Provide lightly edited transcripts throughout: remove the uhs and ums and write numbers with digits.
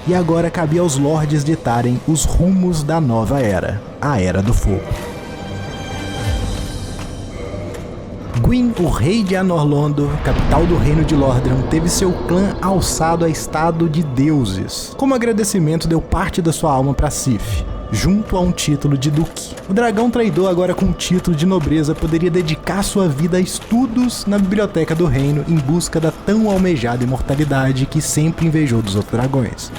e agora cabia aos lordes ditarem os rumos da nova era, a Era do Fogo. Gwyn, o rei de Anor Londo, capital do reino de Lordran, teve seu clã alçado a estado de deuses. Como agradecimento, deu parte da sua alma para Sif, junto a um título de duque. O dragão traidor, agora com o título de nobreza, poderia dedicar sua vida a estudos na biblioteca do reino em busca da tão almejada imortalidade que sempre invejou dos outros dragões.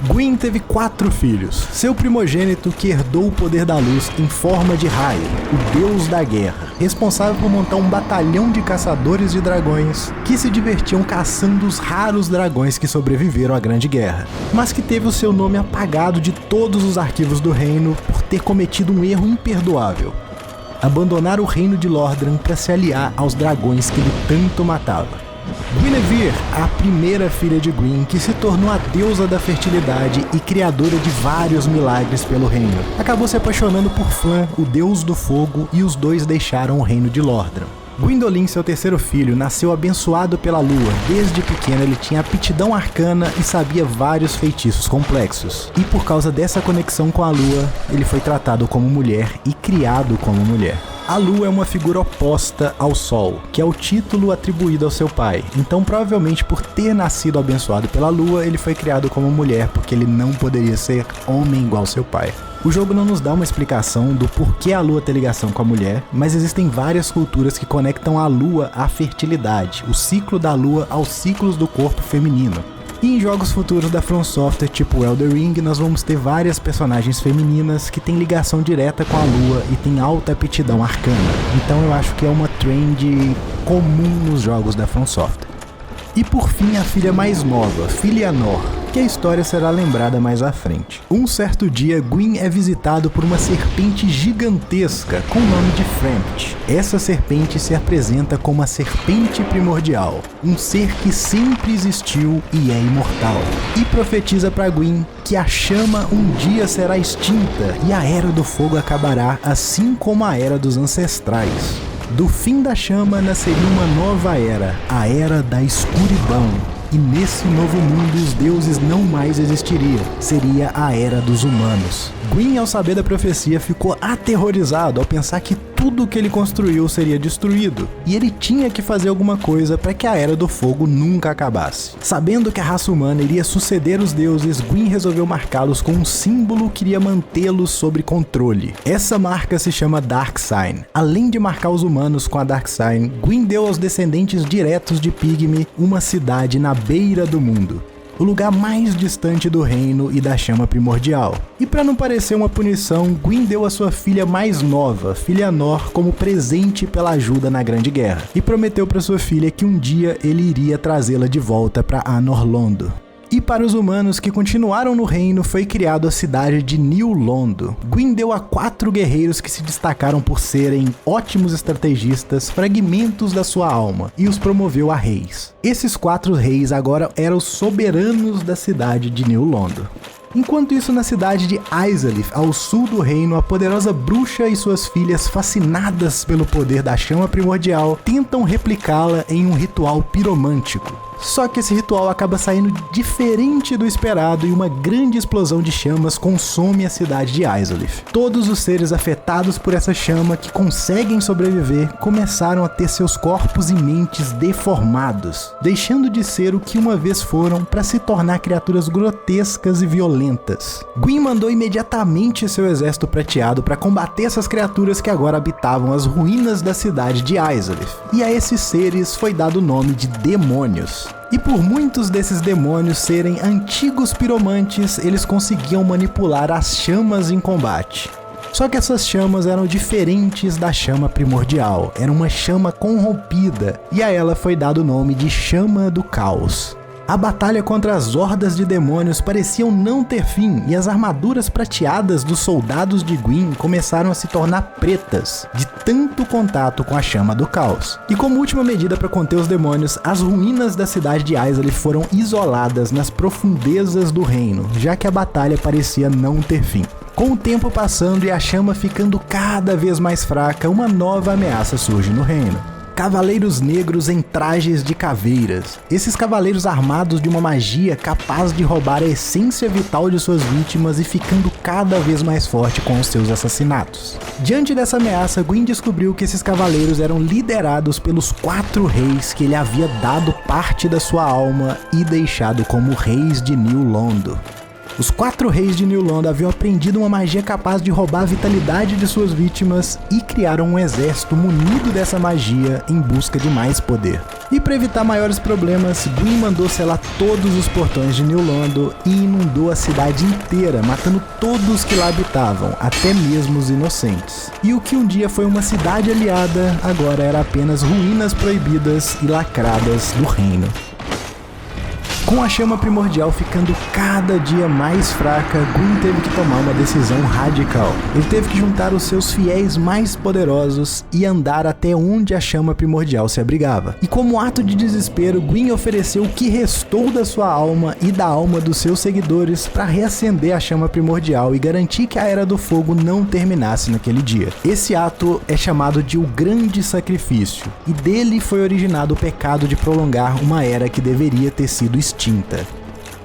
Gwyn teve 4 filhos. Seu primogênito, que herdou o poder da luz em forma de raio, o deus da guerra, responsável por montar um batalhão de caçadores de dragões que se divertiam caçando os raros dragões que sobreviveram à Grande Guerra, mas que teve o seu nome apagado de todos os arquivos do reino por ter cometido um erro imperdoável: abandonar o reino de Lordran para se aliar aos dragões que ele tanto matava. Guinevere, a primeira filha de Gwyn, que se tornou a deusa da fertilidade e criadora de vários milagres pelo reino, acabou se apaixonando por Flann, o deus do fogo, e os dois deixaram o reino de Lordran. Gwyndolin, seu terceiro filho, nasceu abençoado pela lua. Desde pequeno ele tinha aptidão arcana e sabia vários feitiços complexos. E por causa dessa conexão com a lua, ele foi tratado como mulher e criado como mulher. A lua é uma figura oposta ao sol, que é o título atribuído ao seu pai. Então, provavelmente por ter nascido abençoado pela lua, ele foi criado como mulher, porque ele não poderia ser homem igual seu pai. O jogo não nos dá uma explicação do porquê a lua tem ligação com a mulher, mas existem várias culturas que conectam a lua à fertilidade, o ciclo da lua aos ciclos do corpo feminino. E em jogos futuros da From Software, tipo Elden Ring, nós vamos ter várias personagens femininas que têm ligação direta com a lua e têm alta aptidão arcana. Então eu acho que é uma trend comum nos jogos da From Software. E por fim, a filha mais nova, Filianor, que a história será lembrada mais à frente. Um certo dia, Gwyn é visitado por uma serpente gigantesca com o nome de Frampt. Essa serpente se apresenta como a serpente primordial, um ser que sempre existiu e é imortal, e profetiza para Gwyn que a chama um dia será extinta e a Era do Fogo acabará, assim como a Era dos Ancestrais. Do fim da chama nasceria uma nova era, a Era da Escuridão. E nesse novo mundo os deuses não mais existiriam, seria a Era dos Humanos. Gwyn, ao saber da profecia, ficou aterrorizado ao pensar que tudo que ele construiu seria destruído, e ele tinha que fazer alguma coisa para que a Era do Fogo nunca acabasse. Sabendo que a raça humana iria suceder os deuses, Gwyn resolveu marcá-los com um símbolo que iria mantê-los sob controle. Essa marca se chama Dark Sign. Além de marcar os humanos com a Dark Sign, Gwyn deu aos descendentes diretos de Pygmy uma cidade na beira do mundo, o lugar mais distante do reino e da chama primordial. E para não parecer uma punição, Gwyn deu a sua filha mais nova, Filianor, como presente pela ajuda na Grande Guerra, e prometeu para sua filha que um dia ele iria trazê-la de volta para Anor Londo. E para os humanos que continuaram no reino, foi criado a cidade de New Londo. Gwyn deu a 4 guerreiros que se destacaram por serem ótimos estrategistas, fragmentos da sua alma, e os promoveu a reis. Esses 4 reis agora eram os soberanos da cidade de New Londo. Enquanto isso, na cidade de Izalith, ao sul do reino, a poderosa bruxa e suas filhas, fascinadas pelo poder da chama primordial, tentam replicá-la em um ritual piromântico. Só que esse ritual acaba saindo diferente do esperado e uma grande explosão de chamas consome a cidade de Izalith. Todos os seres afetados por essa chama que conseguem sobreviver começaram a ter seus corpos e mentes deformados, deixando de ser o que uma vez foram para se tornar criaturas grotescas e violentas. Gwyn mandou imediatamente seu exército prateado para combater essas criaturas que agora habitavam as ruínas da cidade de Izalith. E a esses seres foi dado o nome de demônios. E por muitos desses demônios serem antigos piromantes, eles conseguiam manipular as chamas em combate. Só que essas chamas eram diferentes da chama primordial, era uma chama corrompida, e a ela foi dado o nome de Chama do Caos. A batalha contra as hordas de demônios pareciam não ter fim, e as armaduras prateadas dos soldados de Gwyn começaram a se tornar pretas, de tanto contato com a chama do caos. E como última medida para conter os demônios, as ruínas da cidade de Izalith foram isoladas nas profundezas do reino, já que a batalha parecia não ter fim. Com o tempo passando e a chama ficando cada vez mais fraca, uma nova ameaça surge no reino. Cavaleiros negros em trajes de caveiras. Esses cavaleiros armados de uma magia capaz de roubar a essência vital de suas vítimas e ficando cada vez mais forte com os seus assassinatos. Diante dessa ameaça, Gwyn descobriu que esses cavaleiros eram liderados pelos 4 reis que ele havia dado parte da sua alma e deixado como reis de New Londo. Os 4 reis de New Londo haviam aprendido uma magia capaz de roubar a vitalidade de suas vítimas e criaram um exército munido dessa magia em busca de mais poder. E para evitar maiores problemas, Gwyn mandou selar todos os portões de New Londo e inundou a cidade inteira, matando todos que lá habitavam, até mesmo os inocentes. E o que um dia foi uma cidade aliada, agora era apenas ruínas proibidas e lacradas do reino. Com a chama primordial ficando cada dia mais fraca, Gwyn teve que tomar uma decisão radical. Ele teve que juntar os seus fiéis mais poderosos e andar até onde a chama primordial se abrigava. E como ato de desespero, Gwyn ofereceu o que restou da sua alma e da alma dos seus seguidores para reacender a chama primordial e garantir que a Era do Fogo não terminasse naquele dia. Esse ato é chamado de o Grande Sacrifício, e dele foi originado o pecado de prolongar uma era que deveria ter sido extinta.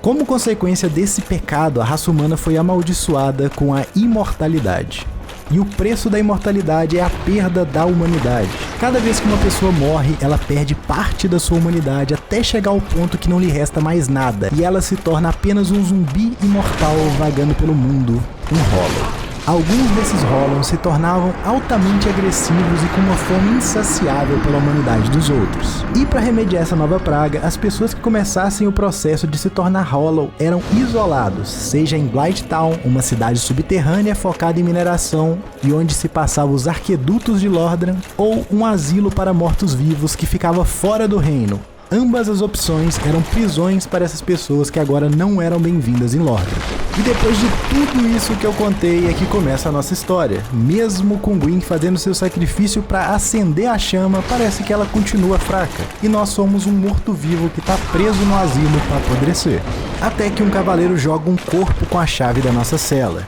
Como consequência desse pecado, a raça humana foi amaldiçoada com a imortalidade. E o preço da imortalidade é a perda da humanidade. Cada vez que uma pessoa morre, ela perde parte da sua humanidade até chegar ao ponto que não lhe resta mais nada, e ela se torna apenas um zumbi imortal vagando pelo mundo, um Hollow. Alguns desses Hollows se tornavam altamente agressivos e com uma fome insaciável pela humanidade dos outros. E para remediar essa nova praga, as pessoas que começassem o processo de se tornar Hollow eram isolados, seja em Blighttown, uma cidade subterrânea focada em mineração e onde se passavam os arquedutos de Lordran, ou um asilo para mortos-vivos que ficava fora do reino. Ambas as opções eram prisões para essas pessoas que agora não eram bem-vindas em Lordran. E depois de tudo isso que eu contei, é que começa a nossa história. Mesmo com Gwyn fazendo seu sacrifício para acender a chama, parece que ela continua fraca. E nós somos um morto-vivo que está preso no asilo para apodrecer. Até que um cavaleiro joga um corpo com a chave da nossa cela.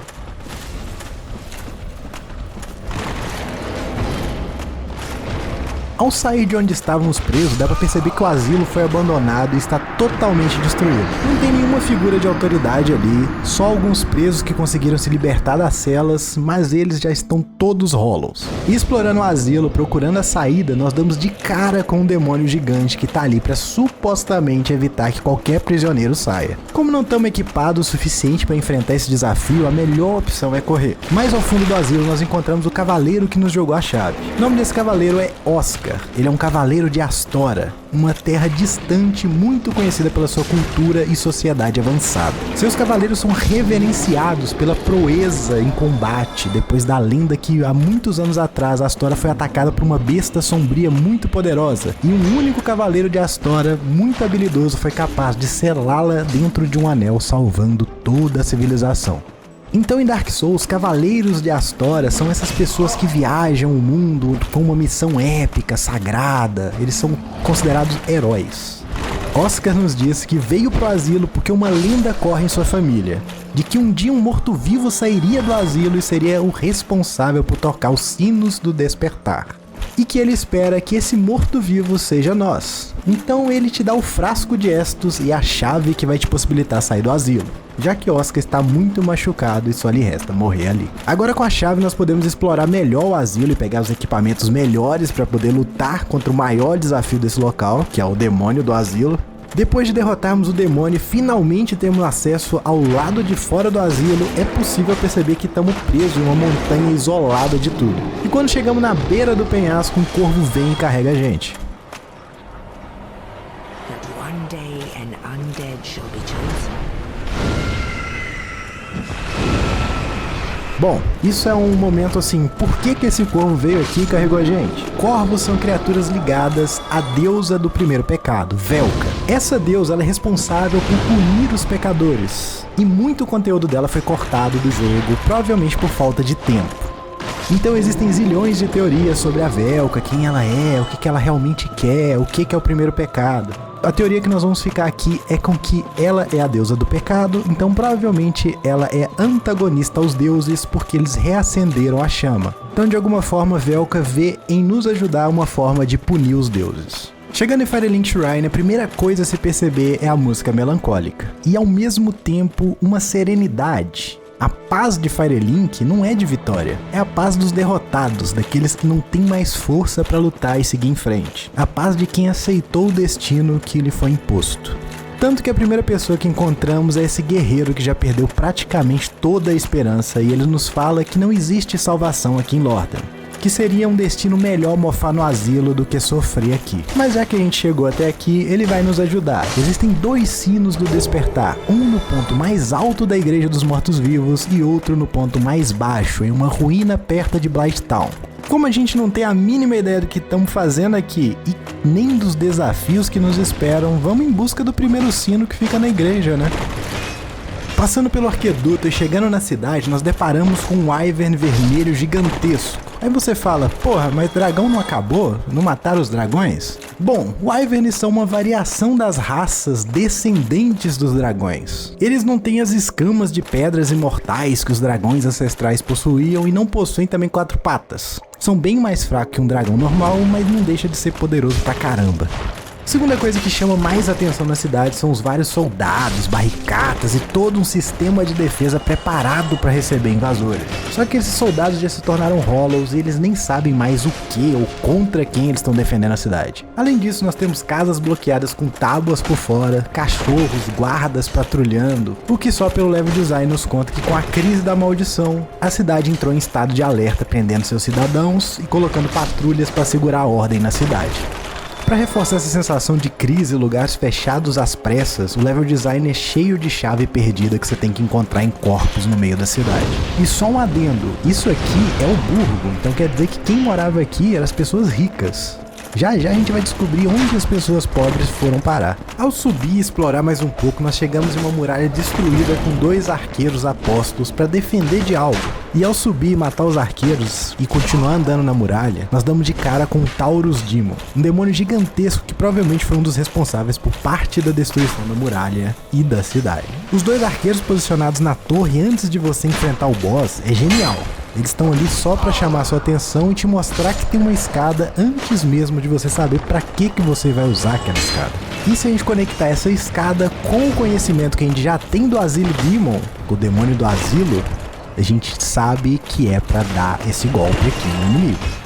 Ao sair de onde estávamos presos, dá pra perceber que o asilo foi abandonado e está totalmente destruído. Não tem nenhuma figura de autoridade ali, só alguns presos que conseguiram se libertar das celas, mas eles já estão todos Hollows. E explorando o asilo, procurando a saída, nós damos de cara com um demônio gigante que tá ali pra supostamente evitar que qualquer prisioneiro saia. Como não estamos equipados o suficiente para enfrentar esse desafio, a melhor opção é correr. Mais ao fundo do asilo nós encontramos o cavaleiro que nos jogou a chave. O nome desse cavaleiro é Oscar. Ele é um cavaleiro de Astora, uma terra distante muito conhecida pela sua cultura e sociedade avançada. Seus cavaleiros são reverenciados pela proeza em combate, depois da lenda que há muitos anos atrás Astora foi atacada por uma besta sombria muito poderosa, e um único cavaleiro de Astora, muito habilidoso, foi capaz de selá-la dentro de um anel, salvando toda a civilização. Então em Dark Souls, cavaleiros de Astora são essas pessoas que viajam o mundo com uma missão épica, sagrada. Eles são considerados heróis. Oscar nos diz que veio pro asilo porque uma lenda corre em sua família, de que um dia um morto-vivo sairia do asilo e seria o responsável por tocar os sinos do despertar. E que ele espera que esse morto-vivo seja nós. Então ele te dá o frasco de Estus e a chave que vai te possibilitar sair do asilo, já que Oscar está muito machucado e só lhe resta morrer ali. Agora com a chave nós podemos explorar melhor o asilo e pegar os equipamentos melhores para poder lutar contra o maior desafio desse local, que é o demônio do asilo. Depois de derrotarmos o demônio e finalmente termos acesso ao lado de fora do asilo, é possível perceber que estamos presos em uma montanha isolada de tudo. E quando chegamos na beira do penhasco, um corvo vem e carrega a gente. One day an undead shall be chosen. Bom, isso é um momento assim, por que esse corvo veio aqui e carregou a gente? Corvos são criaturas ligadas à deusa do primeiro pecado, Velka. Essa deusa ela é responsável por punir os pecadores, e muito conteúdo dela foi cortado do jogo, provavelmente por falta de tempo. Então existem zilhões de teorias sobre a Velka, quem ela é, o que ela realmente quer, o que é o primeiro pecado. A teoria que nós vamos ficar aqui é com que ela é a deusa do pecado, então provavelmente ela é antagonista aos deuses porque eles reacenderam a chama. Então de alguma forma Velka vê em nos ajudar uma forma de punir os deuses. Chegando em Firelink Shrine, a primeira coisa a se perceber é a música melancólica e ao mesmo tempo uma serenidade. A paz de Firelink não é de vitória, é a paz dos derrotados, daqueles que não têm mais força para lutar e seguir em frente. A paz de quem aceitou o destino que lhe foi imposto. Tanto que a primeira pessoa que encontramos é esse guerreiro que já perdeu praticamente toda a esperança e ele nos fala que não existe salvação aqui em Lordaeron. Que seria um destino melhor mofar no asilo do que sofrer aqui. Mas já que a gente chegou até aqui, ele vai nos ajudar. Existem 2 sinos do despertar, um no ponto mais alto da Igreja dos Mortos-Vivos e outro no ponto mais baixo, em uma ruína perto de Blighttown. Como a gente não tem a mínima ideia do que estamos fazendo aqui e nem dos desafios que nos esperam, vamos em busca do primeiro sino que fica na igreja, né? Passando pelo arqueduto e chegando na cidade, nós deparamos com um Wyvern vermelho gigantesco. Aí você fala, porra, mas dragão não acabou? Não mataram os dragões? Bom, Wyverns são uma variação das raças descendentes dos dragões. Eles não têm as escamas de pedras imortais que os dragões ancestrais possuíam e não possuem também 4 patas. São bem mais fracos que um dragão normal, mas não deixa de ser poderoso pra caramba. Segunda coisa que chama mais atenção na cidade são os vários soldados, barricadas e todo um sistema de defesa preparado para receber invasores. Só que esses soldados já se tornaram hollows e eles nem sabem mais o que ou contra quem eles estão defendendo a cidade. Além disso, nós temos casas bloqueadas com tábuas por fora, cachorros, guardas patrulhando, o que só pelo level design nos conta que com a crise da maldição, a cidade entrou em estado de alerta prendendo seus cidadãos e colocando patrulhas para segurar a ordem na cidade. Para reforçar essa sensação de crise e lugares fechados às pressas, o level design é cheio de chave perdida que você tem que encontrar em corpos no meio da cidade. E só um adendo, isso aqui é o Burgo, então quer dizer que quem morava aqui eram as pessoas ricas. Já já a gente vai descobrir onde as pessoas pobres foram parar. Ao subir e explorar mais um pouco, nós chegamos em uma muralha destruída com 2 arqueiros apostos para defender de algo. E ao subir e matar os arqueiros e continuar andando na muralha, nós damos de cara com o Taurus Demon, um demônio gigantesco que provavelmente foi um dos responsáveis por parte da destruição da muralha e da cidade. Os 2 arqueiros posicionados na torre antes de você enfrentar o boss é genial. Eles estão ali só para chamar sua atenção e te mostrar que tem uma escada antes mesmo de você saber para que você vai usar aquela escada. E se a gente conectar essa escada com o conhecimento que a gente já tem do Asilo Demon, o demônio do asilo, a gente sabe que é para dar esse golpe aqui no inimigo.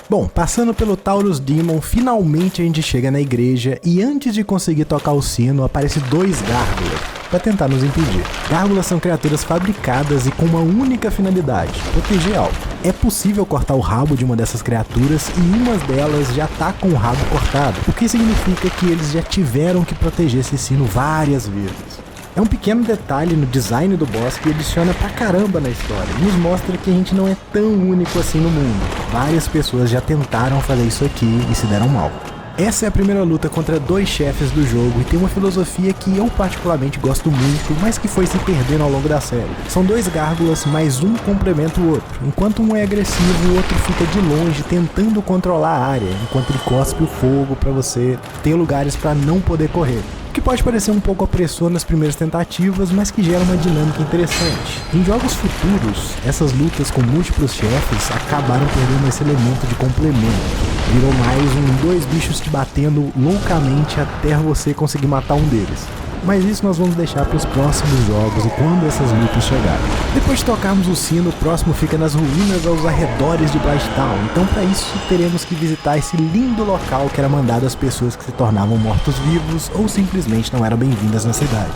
Bom, passando pelo Taurus Demon, finalmente a gente chega na igreja e antes de conseguir tocar o sino, aparece 2 gárgulas para tentar nos impedir. Gárgulas são criaturas fabricadas e com uma única finalidade, proteger algo. É possível cortar o rabo de uma dessas criaturas e uma delas já tá com o rabo cortado, o que significa que eles já tiveram que proteger esse sino várias vezes. É um pequeno detalhe no design do boss que adiciona pra caramba na história e nos mostra que a gente não é tão único assim no mundo. Várias pessoas já tentaram fazer isso aqui e se deram mal. Essa é a primeira luta contra 2 chefes do jogo e tem uma filosofia que eu particularmente gosto muito, mas que foi se perdendo ao longo da série. São 2 gárgulas, mas um complementa o outro. Enquanto um é agressivo, o outro fica de longe tentando controlar a área, enquanto ele cospe o fogo pra você ter lugares pra não poder correr. Que pode parecer um pouco opressor nas primeiras tentativas, mas que gera uma dinâmica interessante. Em jogos futuros, essas lutas com múltiplos chefes acabaram perdendo esse elemento de complemento. Virou mais 2 bichos te batendo loucamente até você conseguir matar um deles. Mas isso nós vamos deixar para os próximos jogos e quando essas lutas chegarem. Depois de tocarmos o sino, o próximo fica nas ruínas aos arredores de Blighttown. Então para isso teremos que visitar esse lindo local que era mandado às pessoas que se tornavam mortos-vivos ou simplesmente não eram bem-vindas na cidade.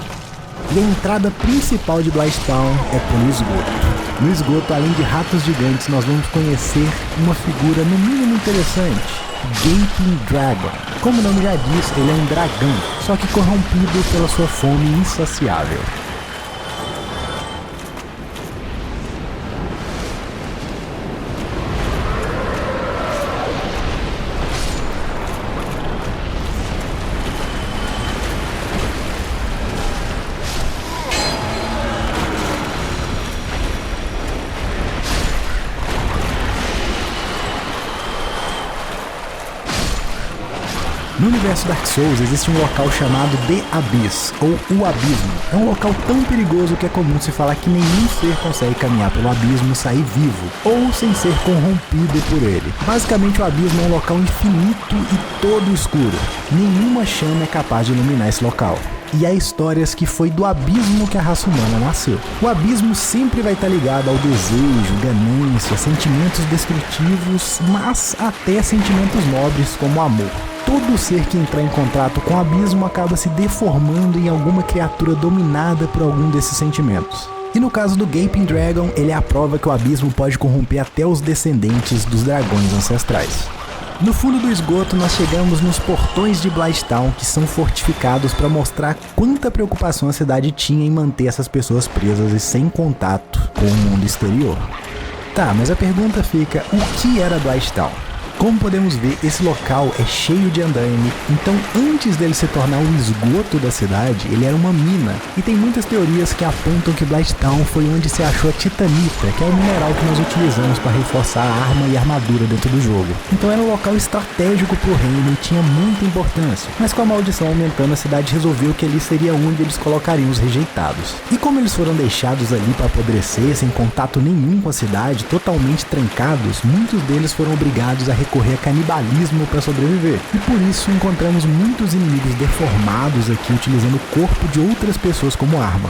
E a entrada principal de Blighttown é pelo esgoto. No esgoto, além de ratos gigantes, nós vamos conhecer uma figura no mínimo interessante. Gaping Dragon. Como o nome já diz, ele é um dragão, só que corrompido pela sua fome insaciável. No universo Dark Souls existe um local chamado The Abyss, ou o Abismo. É um local tão perigoso que é comum se falar que nenhum ser consegue caminhar pelo abismo e sair vivo, ou sem ser corrompido por ele. Basicamente o abismo é um local infinito e todo escuro. Nenhuma chama é capaz de iluminar esse local. E há histórias que foi do abismo que a raça humana nasceu. O abismo sempre vai estar ligado ao desejo, ganância, sentimentos destrutivos, mas até sentimentos nobres como o amor. Todo ser que entrar em contato com o abismo acaba se deformando em alguma criatura dominada por algum desses sentimentos. E no caso do Gaping Dragon, ele é a prova que o abismo pode corromper até os descendentes dos dragões ancestrais. No fundo do esgoto, nós chegamos nos portões de Blighttown, que são fortificados para mostrar quanta preocupação a cidade tinha em manter essas pessoas presas e sem contato com o mundo exterior. Tá, mas a pergunta fica, o que era Blighttown? Como podemos ver, esse local é cheio de andaime, então antes dele se tornar o esgoto da cidade, ele era uma mina. E tem muitas teorias que apontam que Blighttown foi onde se achou a titanita, que é o mineral que nós utilizamos para reforçar a arma e a armadura dentro do jogo. Então era um local estratégico para o reino e tinha muita importância. Mas com a maldição aumentando, a cidade resolveu que ali seria onde eles colocariam os rejeitados. E como eles foram deixados ali para apodrecer, sem contato nenhum com a cidade, totalmente trancados, muitos deles foram obrigados a recorrer a canibalismo para sobreviver. E por isso encontramos muitos inimigos deformados aqui utilizando o corpo de outras pessoas como arma.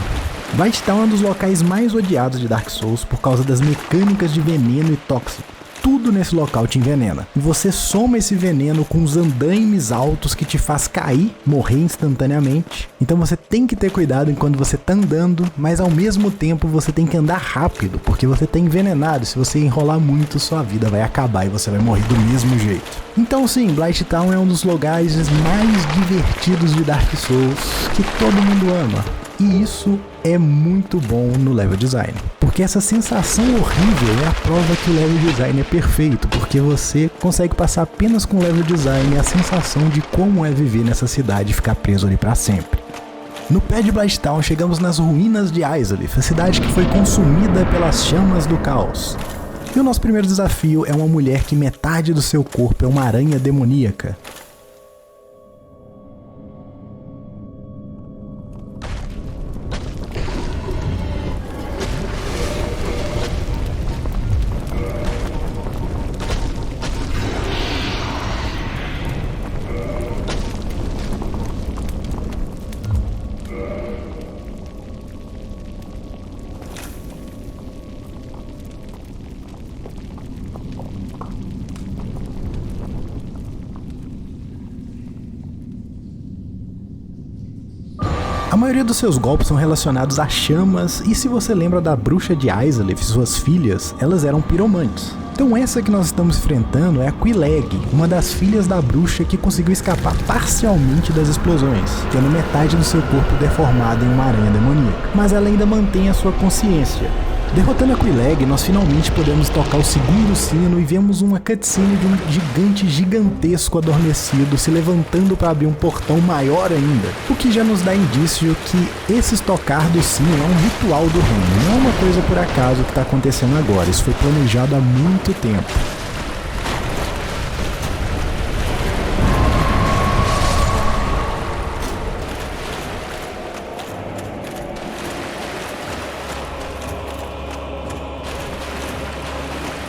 Blighttown é um dos locais mais odiados de Dark Souls por causa das mecânicas de veneno e tóxico. Tudo nesse local te envenena. E você soma esse veneno com os andaimes altos que te faz cair, morrer instantaneamente. Então você tem que ter cuidado enquanto você tá andando, mas ao mesmo tempo você tem que andar rápido, porque você tá envenenado. Se você enrolar muito, sua vida vai acabar e você vai morrer do mesmo jeito. Então sim, Blighttown é um dos lugares mais divertidos de Dark Souls que todo mundo ama. E isso é muito bom no level design. Porque essa sensação horrível é a prova que o level design é perfeito, porque você consegue passar apenas com o level design a sensação de como é viver nessa cidade e ficar preso ali para sempre. No pé de Blighttown chegamos nas ruínas de Izalith, a cidade que foi consumida pelas chamas do caos. E o nosso primeiro desafio é uma mulher que metade do seu corpo é uma aranha demoníaca. A maioria dos seus golpes são relacionados a chamas, e se você lembra da bruxa de Izalith e suas filhas, elas eram piromantes. Então essa que nós estamos enfrentando é a Quelaag, uma das filhas da bruxa que conseguiu escapar parcialmente das explosões, tendo metade do seu corpo deformado em uma aranha demoníaca. Mas ela ainda mantém a sua consciência. Derrotando a Quelaag, nós finalmente podemos tocar o segundo sino e vemos uma cutscene de um gigante gigantesco adormecido se levantando para abrir um portão maior ainda, o que já nos dá indício que esse tocar do sino é um ritual do reino, não é uma coisa por acaso que está acontecendo agora, isso foi planejado há muito tempo.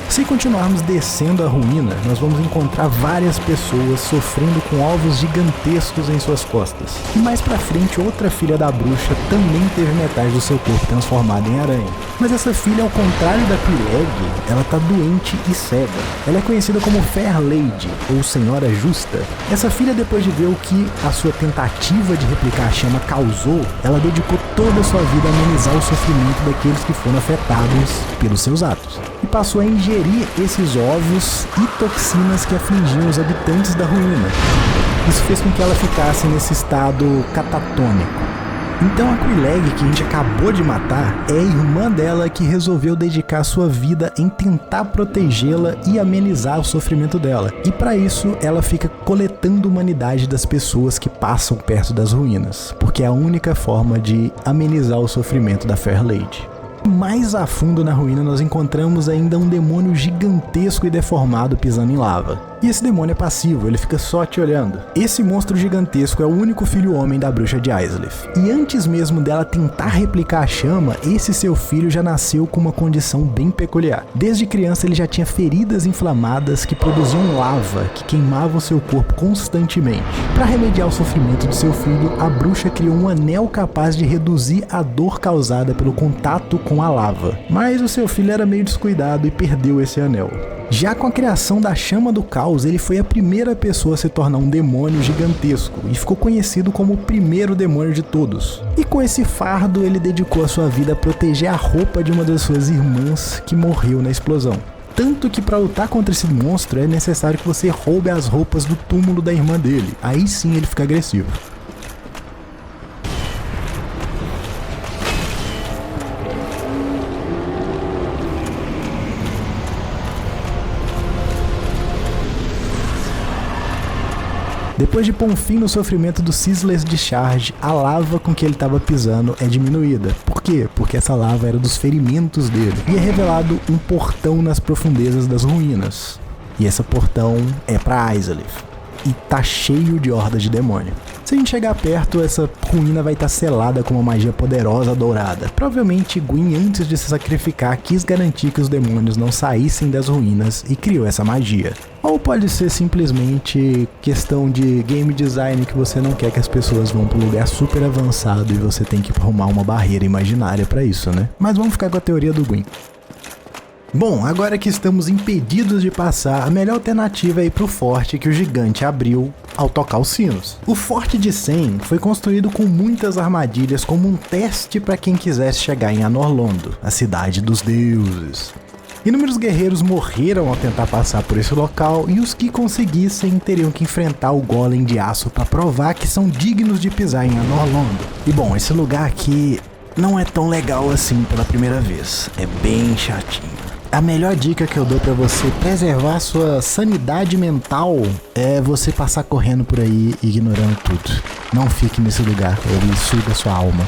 Se continuarmos descendo a ruína, nós vamos encontrar várias pessoas sofrendo com ovos gigantescos em suas costas. E mais pra frente, outra filha da bruxa também teve metade do seu corpo transformado em aranha. Mas essa filha, ao contrário da Quelaag, ela tá doente e cega. Ela é conhecida como Fair Lady, ou Senhora Justa. Essa filha, depois de ver o que a sua tentativa de replicar a chama causou, ela dedicou toda a sua vida a amenizar o sofrimento daqueles que foram afetados pelos seus atos. E passou a ingerir comer esses ovos e toxinas que afligiam os habitantes da ruína. Isso fez com que ela ficasse nesse estado catatônico. Então a Quelaag, que a gente acabou de matar, é a irmã dela que resolveu dedicar sua vida em tentar protegê-la e amenizar o sofrimento dela. E para isso ela fica coletando a humanidade das pessoas que passam perto das ruínas, porque é a única forma de amenizar o sofrimento da Fair Lady. Mais a fundo na ruína nós encontramos ainda um demônio gigantesco e deformado pisando em lava. E esse demônio é passivo, ele fica só te olhando. Esse monstro gigantesco é o único filho homem da bruxa de Isleth. E antes mesmo dela tentar replicar a chama, esse seu filho já nasceu com uma condição bem peculiar. Desde criança ele já tinha feridas inflamadas que produziam lava, que queimavam seu corpo constantemente. Para remediar o sofrimento de seu filho, a bruxa criou um anel capaz de reduzir a dor causada pelo contato com a lava. Mas o seu filho era meio descuidado e perdeu esse anel. Já com a criação da Chama do Caos, ele foi a primeira pessoa a se tornar um demônio gigantesco e ficou conhecido como o primeiro demônio de todos. E com esse fardo, ele dedicou a sua vida a proteger a roupa de uma das suas irmãs que morreu na explosão. Tanto que para lutar contra esse monstro é necessário que você roube as roupas do túmulo da irmã dele. Aí sim ele fica agressivo. Depois de pôr um fim no sofrimento do Ceaseless Discharge, a lava com que ele estava pisando é diminuída. Por quê? Porque essa lava era dos ferimentos dele. E é revelado um portão nas profundezas das ruínas. E esse portão é para Isleth. E tá cheio de hordas de demônio. Se a gente chegar perto, essa ruína vai estar selada com uma magia poderosa dourada. Provavelmente Gwyn, antes de se sacrificar, quis garantir que os demônios não saíssem das ruínas e criou essa magia. Ou pode ser simplesmente questão de game design, que você não quer que as pessoas vão para um lugar super avançado e você tem que arrumar uma barreira imaginária para isso, né? Mas vamos ficar com a teoria do Gwyn. Bom, agora que estamos impedidos de passar, a melhor alternativa é ir pro forte que o gigante abriu ao tocar os sinos. O forte de Sen foi construído com muitas armadilhas como um teste para quem quisesse chegar em Anor Londo, a cidade dos deuses. Inúmeros guerreiros morreram ao tentar passar por esse local e os que conseguissem teriam que enfrentar o golem de aço para provar que são dignos de pisar em Anor Londo. E bom, esse lugar aqui não é tão legal assim pela primeira vez, é bem chatinho. A melhor dica que eu dou pra você preservar sua sanidade mental é você passar correndo por aí ignorando tudo. Não fique nesse lugar, ele suga sua alma.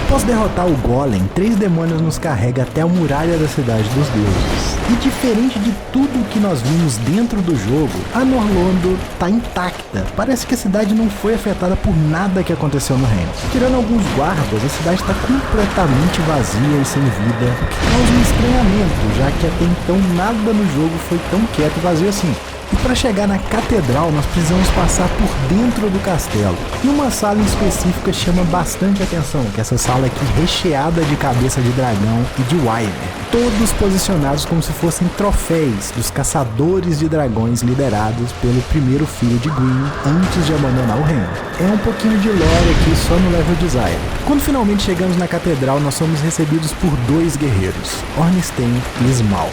Após derrotar o Golem, 3 demônios nos carrega até a muralha da cidade dos deuses. E diferente de tudo que nós vimos dentro do jogo, Anor Londo tá intacta. Parece que a cidade não foi afetada por nada que aconteceu no reino. Tirando alguns guardas, a cidade está completamente vazia e sem vida, o que causa um estranhamento, já que até então nada no jogo foi tão quieto e vazio assim. E para chegar na catedral, nós precisamos passar por dentro do castelo. E uma sala em específica chama bastante atenção, que é essa sala aqui recheada de cabeça de dragão e de wyvern. Todos posicionados como se fossem troféus dos caçadores de dragões liderados pelo primeiro filho de Gwyn antes de abandonar o reino. É um pouquinho de lore aqui só no level design. Quando finalmente chegamos na catedral, nós somos recebidos por 2 guerreiros, Ornstein e Smaug.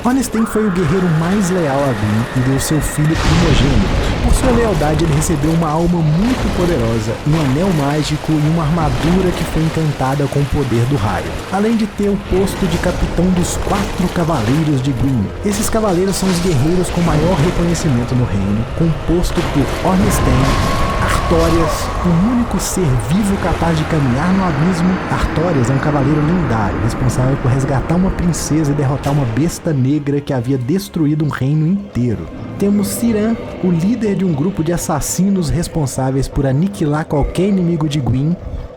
Ornstein foi o guerreiro mais leal a Gwyn e deu seu filho primogênito. Por sua lealdade, ele recebeu uma alma muito poderosa, um anel mágico e uma armadura que foi encantada com o poder do raio. Além de ter o posto de capitão dos 4 cavaleiros de Gwyn. Esses cavaleiros são os guerreiros com maior reconhecimento no reino, composto por Ornstein, Artorias, o único ser vivo capaz de caminhar no abismo. Artorias é um cavaleiro lendário, responsável por resgatar uma princesa e derrotar uma besta negra que havia destruído um reino inteiro. Temos Ciran, o líder de um grupo de assassinos responsáveis por aniquilar qualquer inimigo de Gwyn,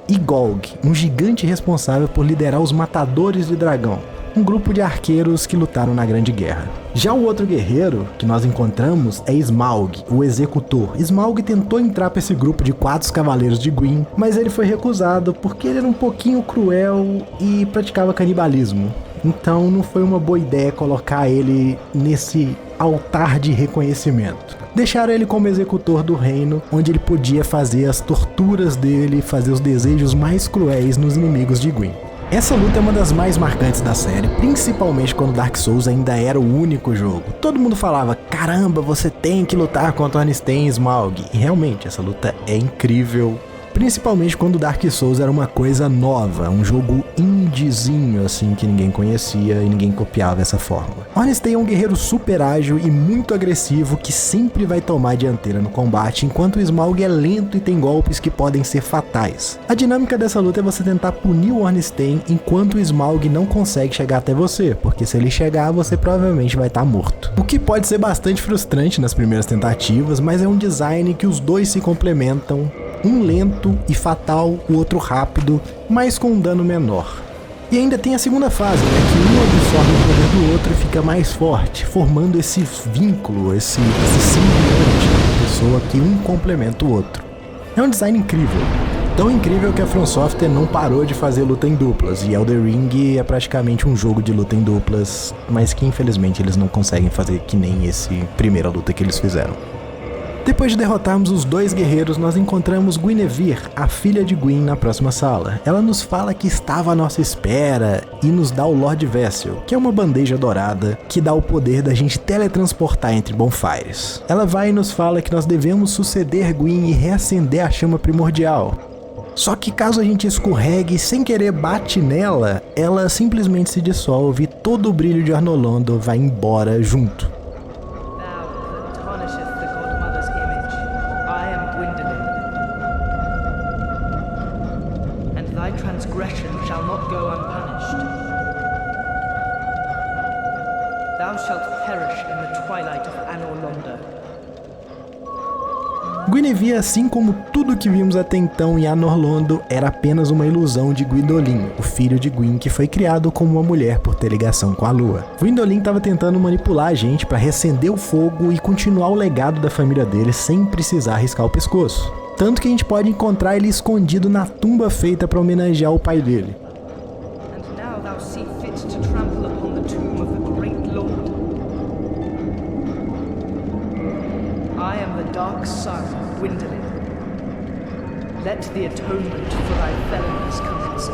e Golg, um gigante responsável por liderar os Matadores de Dragão, um grupo de arqueiros que lutaram na Grande Guerra. Já o outro guerreiro que nós encontramos é Smaug, o Executor. Smaug tentou entrar para esse grupo de 4 cavaleiros de Gwyn, mas ele foi recusado porque ele era um pouquinho cruel e praticava canibalismo. Então não foi uma boa ideia colocar ele nesse altar de reconhecimento. Deixaram ele como executor do reino, onde ele podia fazer as torturas dele, fazer os desejos mais cruéis nos inimigos de Gwyn. Essa luta é uma das mais marcantes da série, principalmente quando Dark Souls ainda era o único jogo. Todo mundo falava, caramba, você tem que lutar contra Ornstein e Smaug. E realmente, essa luta é incrível. Principalmente quando Dark Souls era uma coisa nova, um jogo indiezinho assim que ninguém conhecia e ninguém copiava essa fórmula. Ornstein é um guerreiro super ágil e muito agressivo que sempre vai tomar a dianteira no combate, enquanto o Smaug é lento e tem golpes que podem ser fatais. A dinâmica dessa luta é você tentar punir o Ornstein enquanto o Smaug não consegue chegar até você, porque se ele chegar, você provavelmente vai estar morto. O que pode ser bastante frustrante nas primeiras tentativas, mas é um design que os dois se complementam. Um lento e fatal, o outro rápido, mas com um dano menor. E ainda tem a segunda fase, que um absorve o poder do outro e fica mais forte, formando esse vínculo, esse simbionte da pessoa que um complementa o outro. É um design incrível. Tão incrível que a From Software não parou de fazer luta em duplas, e Elden Ring é praticamente um jogo de luta em duplas, mas que infelizmente eles não conseguem fazer que nem esse primeira luta que eles fizeram. Depois de derrotarmos os 2 guerreiros, nós encontramos Guinevere, a filha de Gwyn, na próxima sala. Ela nos fala que estava à nossa espera e nos dá o Lord Vessel, que é uma bandeja dourada que dá o poder da gente teletransportar entre bonfires. Ela vai e nos fala que nós devemos suceder Gwyn e reacender a chama primordial. Só que caso a gente escorregue e sem querer bate nela, ela simplesmente se dissolve e todo o brilho de Arnolondo vai embora junto. Transgression shall not go unpunished. Thou shalt perish in the twilight of Anor Londo. Guinevere, assim como tudo que vimos até então em Anor Londo, era apenas uma ilusão de Gwyndolin, o filho de Gwyn que foi criado como uma mulher por ter ligação com a lua. Gwyndolin estava tentando manipular a gente para reacender o fogo e continuar o legado da família dele sem precisar arriscar o pescoço. Tanto que a gente pode encontrar ele escondido na tumba feita para homenagear o pai dele. And now thou see fit to trample upon the tomb of the great Lord. I am the dark son of Gwyndolin. Let the atonement for thy felonies commence.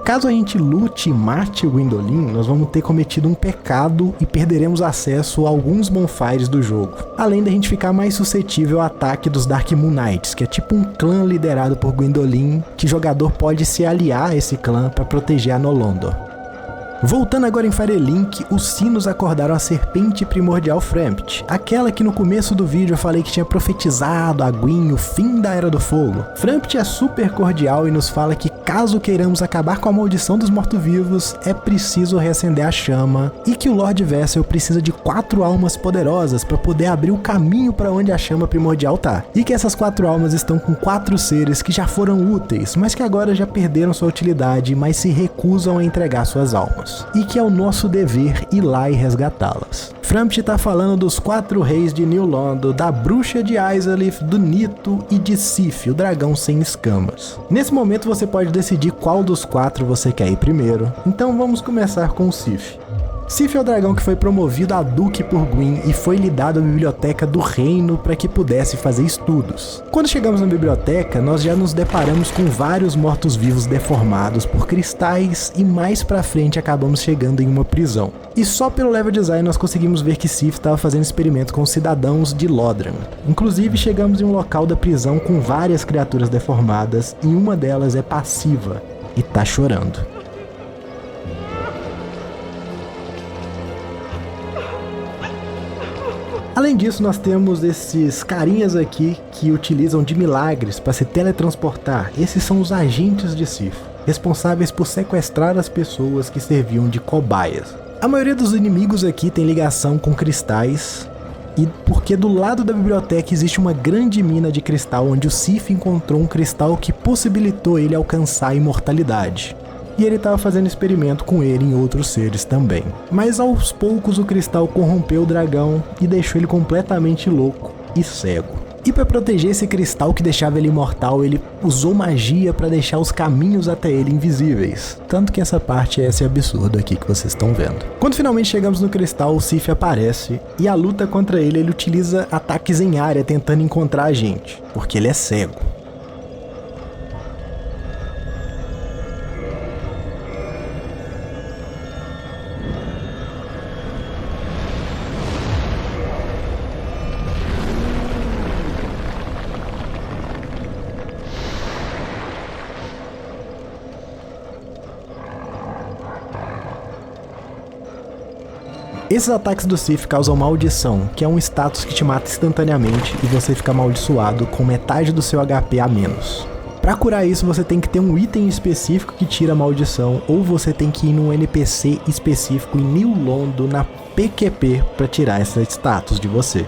Caso a gente lute e mate o Gwyndolin, nós vamos ter cometido um pecado e perderemos acesso a alguns bonfires do jogo. Além da gente ficar mais suscetível ao ataque dos Dark Moon Knights, que é tipo um clã liderado por Gwyndolin, que o jogador pode se aliar a esse clã para proteger Anor Londo. Voltando agora em Firelink, os sinos acordaram a serpente primordial Frampt, aquela que no começo do vídeo eu falei que tinha profetizado a Gwyn o fim da Era do Fogo. Frampt é super cordial e nos fala que caso queiramos acabar com a maldição dos mortos-vivos, é preciso reacender a chama e que o Lord Vessel precisa de 4 almas poderosas para poder abrir o caminho para onde a chama primordial tá. E que essas 4 almas estão com 4 seres que já foram úteis, mas que agora já perderam sua utilidade, mas se recusam a entregar suas almas. E que é o nosso dever ir lá e resgatá-las. Frampt tá falando dos 4 reis de New Londo, da bruxa de Izalith, do Nito e de Sif, o dragão sem escamas. Nesse momento você pode decidir qual dos 4 você quer ir primeiro, então vamos começar com o Sif. Sif é o dragão que foi promovido a Duque por Gwyn e foi lhe dado a biblioteca do reino para que pudesse fazer estudos. Quando chegamos na biblioteca, nós já nos deparamos com vários mortos-vivos deformados por cristais e mais pra frente acabamos chegando em uma prisão. E só pelo level design nós conseguimos ver que Sif estava fazendo experimentos com os cidadãos de Lothran. Inclusive chegamos em um local da prisão com várias criaturas deformadas e uma delas é passiva e tá chorando. Além disso, nós temos esses carinhas aqui que utilizam de milagres para se teletransportar. Esses são os agentes de Sif, responsáveis por sequestrar as pessoas que serviam de cobaias. A maioria dos inimigos aqui tem ligação com cristais, e porque do lado da biblioteca existe uma grande mina de cristal onde o Sif encontrou um cristal que possibilitou ele alcançar a imortalidade. E ele estava fazendo experimento com ele em outros seres também. Mas aos poucos o cristal corrompeu o dragão e deixou ele completamente louco e cego. E para proteger esse cristal que deixava ele imortal, ele usou magia para deixar os caminhos até ele invisíveis. Tanto que essa parte é esse absurdo aqui que vocês estão vendo. Quando finalmente chegamos no cristal, o Sif aparece e a luta contra ele utiliza ataques em área tentando encontrar a gente, porque ele é cego. Esses ataques do Sif causam maldição, que é um status que te mata instantaneamente e você fica amaldiçoado com metade do seu HP a menos. Pra curar isso você tem que ter um item específico que tira a maldição, ou você tem que ir num NPC específico em New Londo na PQP pra tirar esse status de você.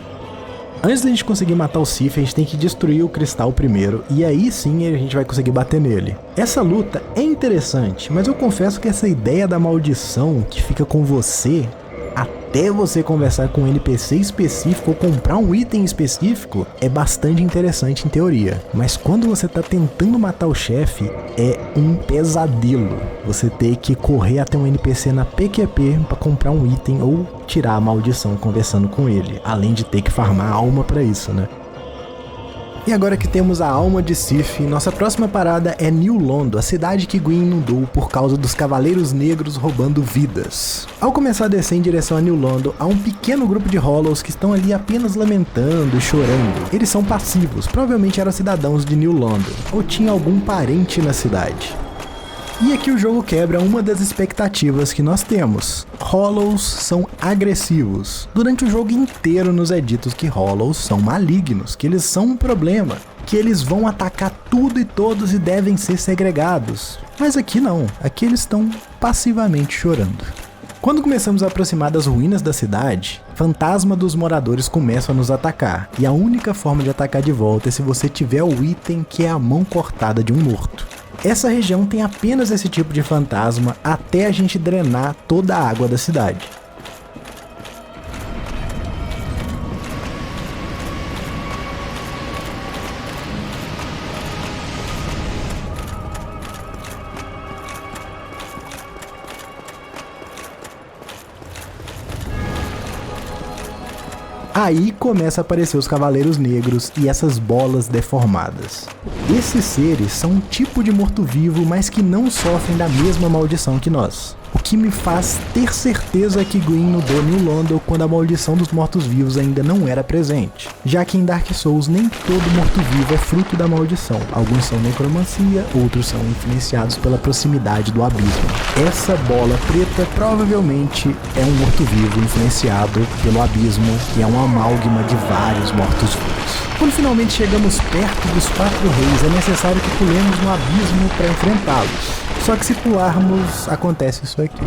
Antes da gente conseguir matar o Sif, a gente tem que destruir o cristal primeiro, e aí sim a gente vai conseguir bater nele. Essa luta é interessante, mas eu confesso que essa ideia da maldição que fica com você até você conversar com um NPC específico ou comprar um item específico é bastante interessante em teoria, mas quando você tá tentando matar o chefe é um pesadelo você ter que correr até um NPC na PQP para comprar um item ou tirar a maldição conversando com ele, além de ter que farmar alma para isso, né? E agora que temos a alma de Sif, nossa próxima parada é New Londo, a cidade que Gwyn inundou por causa dos Cavaleiros Negros roubando vidas. Ao começar a descer em direção a New Londo, há um pequeno grupo de Hollows que estão ali apenas lamentando e chorando. Eles são passivos, provavelmente eram cidadãos de New Londo, ou tinham algum parente na cidade. E aqui o jogo quebra uma das expectativas que nós temos. Hollows são agressivos. Durante o jogo inteiro nos é dito que Hollows são malignos, que eles são um problema, que eles vão atacar tudo e todos e devem ser segregados. Mas aqui não, aqui eles estão passivamente chorando. Quando começamos a aproximar das ruínas da cidade, fantasmas dos moradores começam a nos atacar, e a única forma de atacar de volta é se você tiver o item que é a mão cortada de um morto. Essa região tem apenas esse tipo de fantasma até a gente drenar toda a água da cidade. Aí começa a aparecer os Cavaleiros Negros e essas bolas deformadas. Esses seres são um tipo de morto-vivo, mas que não sofrem da mesma maldição que nós. O que me faz ter certeza que Gwyn inundou New Londo quando a maldição dos mortos-vivos ainda não era presente, já que em Dark Souls nem todo morto-vivo é fruto da maldição. Alguns são necromancia, outros são influenciados pela proximidade do abismo. Essa bola preta provavelmente é um morto-vivo influenciado pelo abismo, que é um amálgama de vários mortos-vivos. Quando finalmente chegamos perto dos 4 reis, é necessário que pulemos no abismo para enfrentá-los. Só que se pularmos, acontece isso aqui.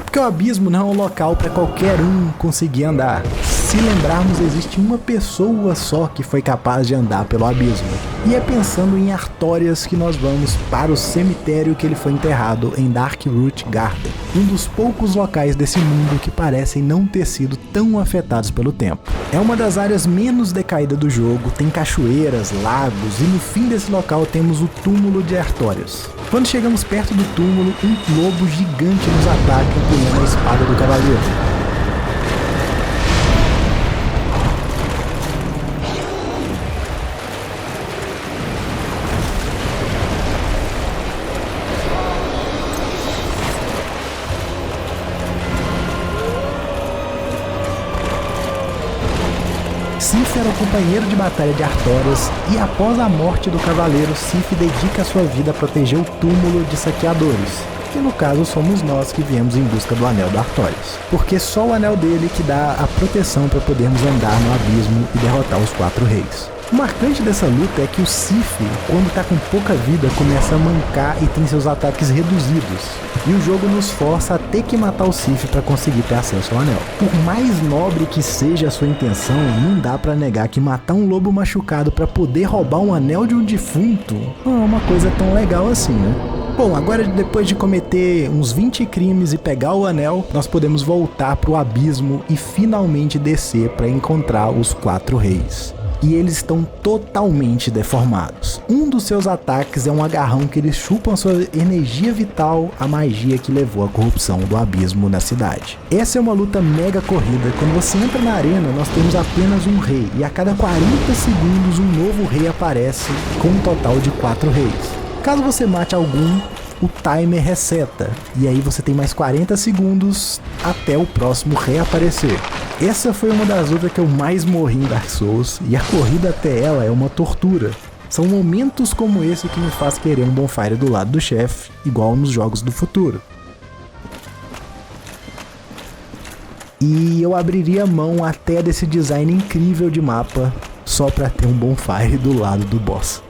Porque o abismo não é um local para qualquer um conseguir andar. Se lembrarmos, existe uma pessoa só que foi capaz de andar pelo abismo. E é pensando em Artorias que nós vamos para o cemitério que ele foi enterrado em Darkroot Garden, um dos poucos locais desse mundo que parecem não ter sido tão afetados pelo tempo. É uma das áreas menos decaídas do jogo, tem cachoeiras, lagos e no fim desse local temos o túmulo de Artorias. Quando chegamos perto do túmulo, um lobo gigante nos ataca empunhando a espada do cavaleiro. Sif era o companheiro de batalha de Artorias e após a morte do cavaleiro, Sif dedica a sua vida a proteger o túmulo de saqueadores, que no caso somos nós que viemos em busca do anel do Artorias, porque só o anel dele que dá a proteção para podermos andar no abismo e derrotar os 4 reis. O marcante dessa luta é que o Sif, quando tá com pouca vida, começa a mancar e tem seus ataques reduzidos. E o jogo nos força a ter que matar o Sif para conseguir ter acesso ao anel. Por mais nobre que seja a sua intenção, não dá para negar que matar um lobo machucado para poder roubar um anel de um defunto não é uma coisa tão legal assim, né? Bom, agora depois de cometer uns 20 crimes e pegar o anel, nós podemos voltar pro abismo e finalmente descer para encontrar os 4 reis. E eles estão totalmente deformados. Um dos seus ataques é um agarrão que eles chupam sua energia vital, a magia que levou à corrupção do abismo na cidade. Essa é uma luta mega corrida. Quando você entra na arena, nós temos apenas um rei, e a cada 40 segundos um novo rei aparece, com um total de 4 reis. Caso você mate algum, o timer reseta, e aí você tem mais 40 segundos até o próximo reaparecer. Essa foi uma das lutas que eu mais morri em Dark Souls, e a corrida até ela é uma tortura. São momentos como esse que me faz querer um bonfire do lado do chefe, igual nos jogos do futuro. E eu abriria mão até desse design incrível de mapa, só pra ter um bonfire do lado do boss.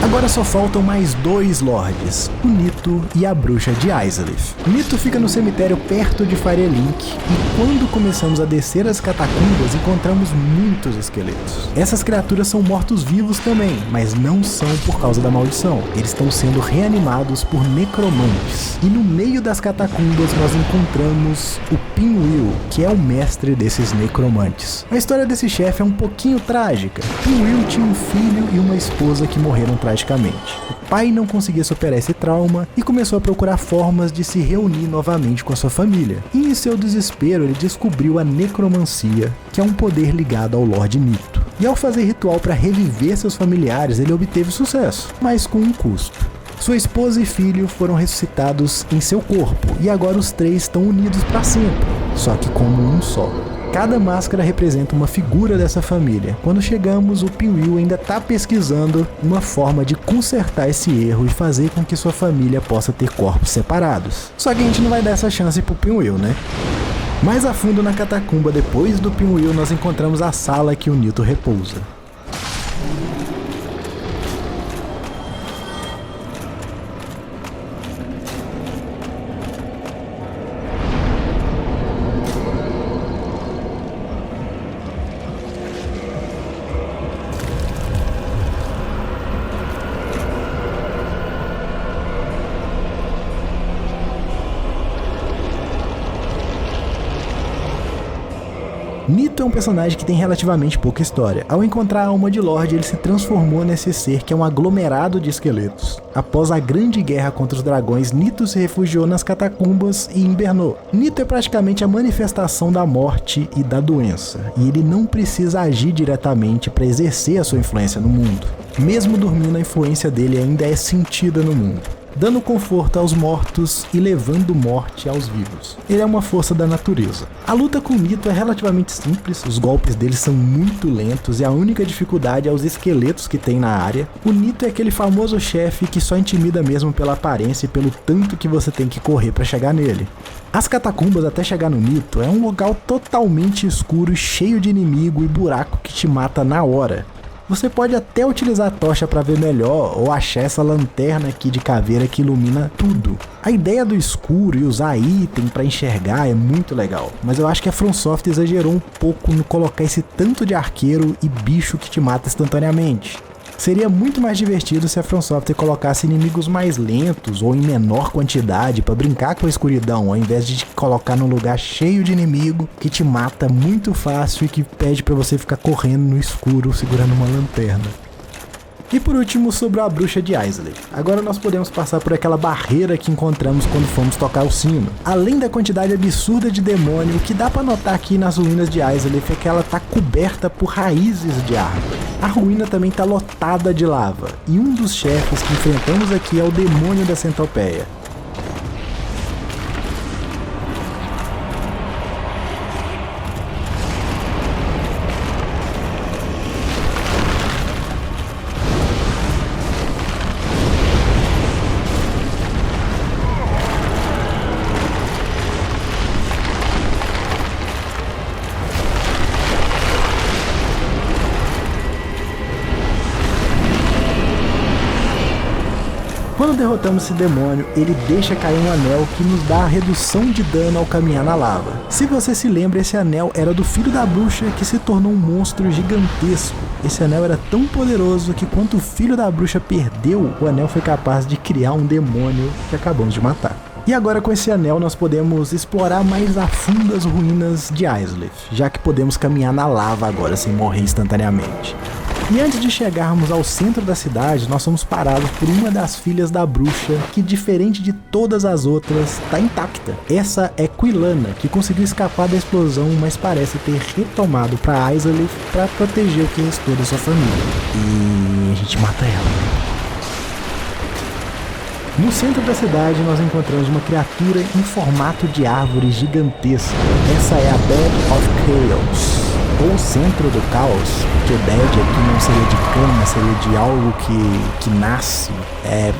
Agora só faltam mais 2 lords, o Nito e a bruxa de Izalith. Nito fica no cemitério perto de Firelink e quando começamos a descer as catacumbas encontramos muitos esqueletos. Essas criaturas são mortos-vivos também, mas não são por causa da maldição. Eles estão sendo reanimados por necromantes. E no meio das catacumbas nós encontramos o Pinwheel, que é o mestre desses necromantes. A história desse chefe é um pouquinho trágica. Pinwheel tinha um filho e uma esposa que morreram tragicamente. O pai não conseguia superar esse trauma e começou a procurar formas de se reunir novamente com a sua família. E em seu desespero ele descobriu a necromancia, que é um poder ligado ao Lorde Nito. E ao fazer ritual para reviver seus familiares, ele obteve sucesso, mas com um custo. Sua esposa e filho foram ressuscitados em seu corpo e agora os 3 estão unidos para sempre, só que como um só. Cada máscara representa uma figura dessa família. Quando chegamos, o Pinwheel ainda está pesquisando uma forma de consertar esse erro e fazer com que sua família possa ter corpos separados. Só que a gente não vai dar essa chance pro Pinwheel, né? Mais a fundo na catacumba, depois do Pinwheel, nós encontramos a sala que o Nito repousa. Nito é um personagem que tem relativamente pouca história. Ao encontrar a alma de Lorde, ele se transformou nesse ser que é um aglomerado de esqueletos. Após a grande guerra contra os dragões, Nito se refugiou nas catacumbas e hibernou. Nito é praticamente a manifestação da morte e da doença, e ele não precisa agir diretamente para exercer a sua influência no mundo. Mesmo dormindo, a influência dele ainda é sentida no mundo, dando conforto aos mortos e levando morte aos vivos. Ele é uma força da natureza. A luta com o Nito é relativamente simples, os golpes dele são muito lentos e a única dificuldade é os esqueletos que tem na área. O Nito é aquele famoso chefe que só intimida mesmo pela aparência e pelo tanto que você tem que correr para chegar nele. As catacumbas até chegar no Nito é um local totalmente escuro, cheio de inimigo e buraco que te mata na hora. Você pode até utilizar a tocha para ver melhor ou achar essa lanterna aqui de caveira que ilumina tudo. A ideia do escuro e usar item para enxergar é muito legal, mas eu acho que a From Software exagerou um pouco no colocar esse tanto de arqueiro e bicho que te mata instantaneamente. Seria muito mais divertido se a From Software colocasse inimigos mais lentos ou em menor quantidade para brincar com a escuridão, ao invés de te colocar num lugar cheio de inimigo que te mata muito fácil e que pede para você ficar correndo no escuro segurando uma lanterna. E por último, sobrou a bruxa de Isley. Agora nós podemos passar por aquela barreira que encontramos quando fomos tocar o sino. Além da quantidade absurda de demônio, o que dá pra notar aqui nas ruínas de Isley é que ela tá coberta por raízes de árvore. A ruína também tá lotada de lava, e um dos chefes que enfrentamos aqui é o demônio da centopeia. Quando derrotamos esse demônio, ele deixa cair um anel que nos dá a redução de dano ao caminhar na lava. Se você se lembra, esse anel era do filho da bruxa que se tornou um monstro gigantesco. Esse anel era tão poderoso que quando o filho da bruxa perdeu, o anel foi capaz de criar um demônio que acabamos de matar. E agora com esse anel nós podemos explorar mais a fundo as ruínas de Isley, já que podemos caminhar na lava agora sem morrer instantaneamente. E antes de chegarmos ao centro da cidade, nós somos parados por uma das filhas da bruxa, que diferente de todas as outras, está intacta. Essa é Quilana, que conseguiu escapar da explosão, mas parece ter retomado para Isley para proteger o que restou da sua família. E a gente mata ela. No centro da cidade nós encontramos uma criatura em formato de árvore gigantesca. Essa é a Bed of Chaos, ou Centro do Caos, porque Bed aqui não seria de cama, seria de algo que nasce,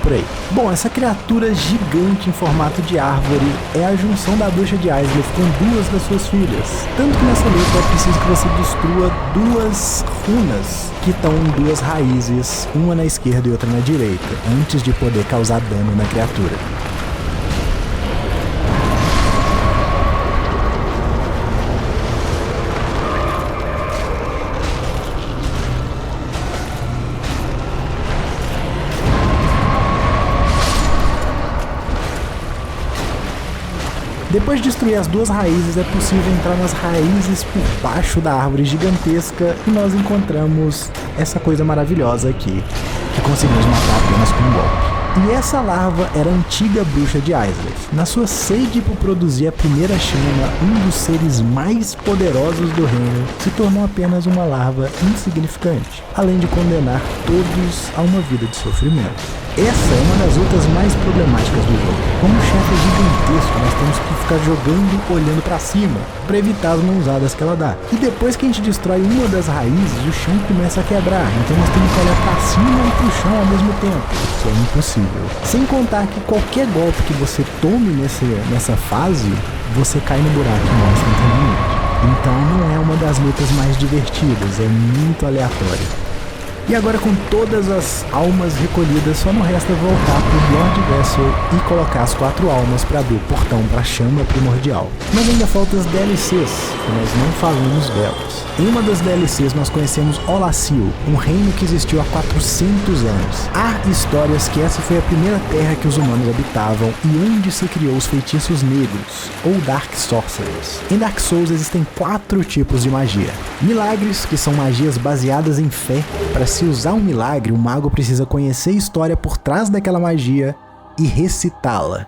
por aí. Bom, essa criatura gigante em formato de árvore é a junção da bruxa de Isley com duas das suas filhas. Tanto que nessa luta é preciso que você destrua duas runas que estão em duas raízes, uma na esquerda e outra na direita, antes de poder causar dano na criatura. Depois de destruir as duas raízes, é possível entrar nas raízes por baixo da árvore gigantesca e nós encontramos essa coisa maravilhosa aqui, que conseguimos matar apenas com um golpe. E essa larva era a antiga bruxa de Isley. Na sua sede por produzir a primeira chama, um dos seres mais poderosos do reino se tornou apenas uma larva insignificante, além de condenar todos a uma vida de sofrimento. Essa é uma das lutas mais problemáticas do jogo. Como o chefe é gigantesco, nós temos que ficar jogando olhando pra cima, para evitar as mãozadas que ela dá. E depois que a gente destrói uma das raízes, o chão começa a quebrar, então nós temos que olhar pra cima e pro chão ao mesmo tempo, que é impossível. Sem contar que qualquer golpe que você tome nessa fase, você cai no buraco e morre instantaneamente. Então não é uma das lutas mais divertidas, é muito aleatório. E agora, com todas as almas recolhidas, só não resta voltar pro Lord Vessel e colocar as 4 almas para abrir o portão para a chama primordial. Mas ainda faltam as DLCs, que nós não falamos delas. Em uma das DLCs nós conhecemos Olassil, um reino que existiu há 400 anos. Há histórias que essa foi a primeira terra que os humanos habitavam e onde se criou os feitiços negros, ou Dark Sorcerers. Em Dark Souls existem 4 tipos de magia. Milagres, que são magias baseadas em fé. Para se usar um milagre, o mago precisa conhecer a história por trás daquela magia e recitá-la,